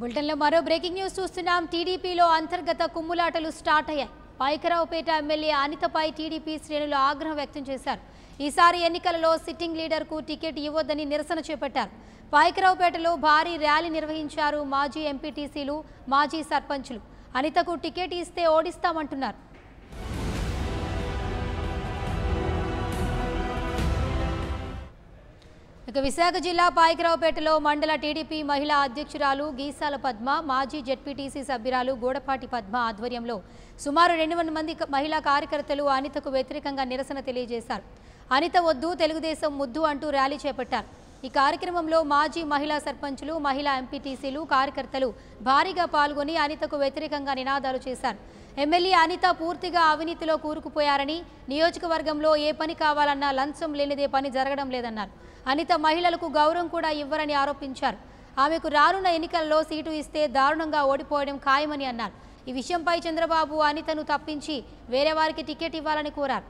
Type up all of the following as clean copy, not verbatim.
బులెటిన్లో మరో breaking news చూస్తున్నాం. టీడీపీలో అంతర్గత కుమ్ములాటలు స్టార్ట్ అయ్యాయి. పాయకరావుపేట ఎమ్మెల్యే అనితపై టీడీపీ శ్రేణులు ఆగ్రహం వ్యక్తం చేశారు. ఈసారి ఎన్నికలలో సిట్టింగ్ లీడర్కు టికెట్ ఇవ్వొద్దని నిరసన చేపట్టారు. పాయకరావుపేటలో భారీ ర్యాలీ నిర్వహించారు. మాజీ ఎంపీటీసీలు, మాజీ సర్పంచ్లు అనితకు టికెట్ ఇస్తే ఓడిస్తామంటున్నారు. ఇక విశాఖ జిల్లా పాయకరావుపేటలో మండల టీడీపీ మహిళా అధ్యక్షురాలు గీసాల పద్మ, మాజీ జెడ్పీటీసీ సభ్యురాలు గోడపాటి పద్మ ఆధ్వర్యంలో సుమారు 200 మంది మహిళా కార్యకర్తలు అనితకు వ్యతిరేకంగా నిరసన తెలియజేశారు. అనిత వద్దు, తెలుగుదేశం ముద్దు అంటూ ర్యాలీ చేపట్టారు. ఈ కార్యక్రమంలో మాజీ మహిళా సర్పంచులు, మహిళా ఎంపీటీసీలు, కార్యకర్తలు భారీగా పాల్గొని అనితకు వ్యతిరేకంగా నినాదాలు చేశారు. ఎమ్మెల్యే అనిత పూర్తిగా అవినీతిలో కూరుకుపోయారని, నియోజకవర్గంలో ఏ పని కావాలన్నా లంచం లేనిదే పని జరగడం లేదన్నారు. అనిత మహిళలకు గౌరవం కూడా ఇవ్వరని ఆరోపించారు. ఆమెకు రానున్న ఎన్నికల్లో సీటు ఇస్తే దారుణంగా ఓడిపోవడం ఖాయమని అన్నారు. ఈ విషయంపై చంద్రబాబు అనితను తప్పించి వేరే వారికి టికెట్ ఇవ్వాలని కోరారు.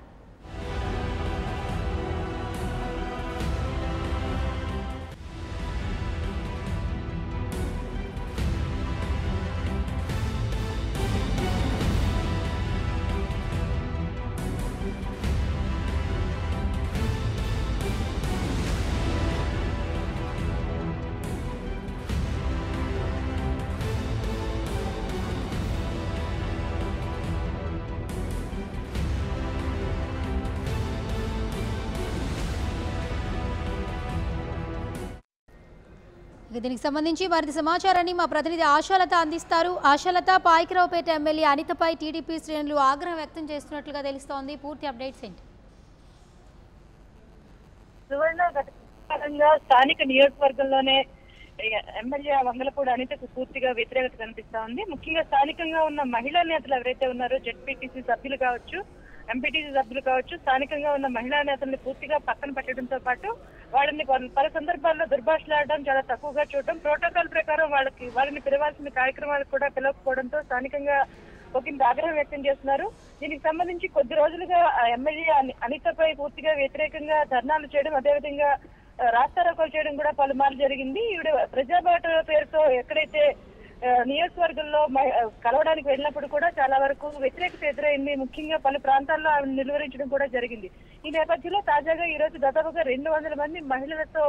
దీనికి సంబంధించి మరింత సమాచారాన్ని మా ప్రతినిధి ఆశాలత అందిస్తారు. ఆశాలత, పాయకరావుపేట ఎమ్మెల్యే అనితపై టీడీపీ శ్రేణులు ఆగ్రహం వ్యక్తం చేస్తున్నట్లుగా తెలుస్తోంది. పూర్తి అప్డేట్స్ ఏంటి? స్థానిక నియోజకవర్గంలోనే ఎమ్మెల్యే వంగలపూడి అనితకు పూర్తిగా వ్యతిరేకత కనిపిస్తా ఉంది. ముఖ్యంగా స్థానికంగా ఉన్న మహిళా నేతలు ఎవరైతే ఉన్నారో, జెడ్పీటీసీ సభ్యులు కావచ్చు, ఎంపీటీసీ సభ్యులు కావచ్చు, స్థానికంగా ఉన్న మహిళా నేతల్ని పూర్తిగా పక్కన పెట్టడంతో పాటు వాళ్ళని పలు సందర్భాల్లో దుర్భాషలాడడం, చాలా తక్కువగా చూడడం, ప్రోటోకాల్ ప్రకారం వాళ్ళని పిలవాల్సిన కార్యక్రమాలకు కూడా పిలవకపోవడంతో స్థానికంగా ఒకంత ఆగ్రహం వ్యక్తం చేస్తున్నారు. దీనికి సంబంధించి కొద్ది రోజులుగా ఎమ్మెల్యే అనితపై పూర్తిగా వ్యతిరేకంగా ధర్నాలు చేయడం, అదేవిధంగా రాస్తారోకోలు చేయడం కూడా పలుమార్లు జరిగింది. ఈవిడ ప్రజాబాట పేరుతో ఎక్కడైతే నియోజకవర్గంలో కలవడానికి వెళ్ళినప్పుడు కూడా చాలా వరకు వ్యతిరేకత ఎదురైంది. ముఖ్యంగా పలు ప్రాంతాల్లో ఆవిడ నిలువరించడం కూడా జరిగింది. ఈ నేపథ్యంలో తాజాగా ఈ రోజు దాదాపుగా 200 మంది మహిళలతో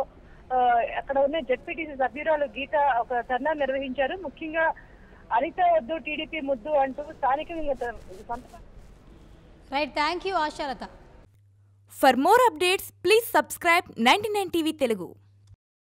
అక్కడ ఉన్న జెడ్పీటీసీ సభ్యురాలు గీత ఒక ధర్నా నిర్వహించారు. ముఖ్యంగా అనిత వద్దు, టీడీపీ ముద్దు అంటూ స్థానికంగా. Right, thank you Ashalatha. For more updates, please subscribe 99 TV Telugu.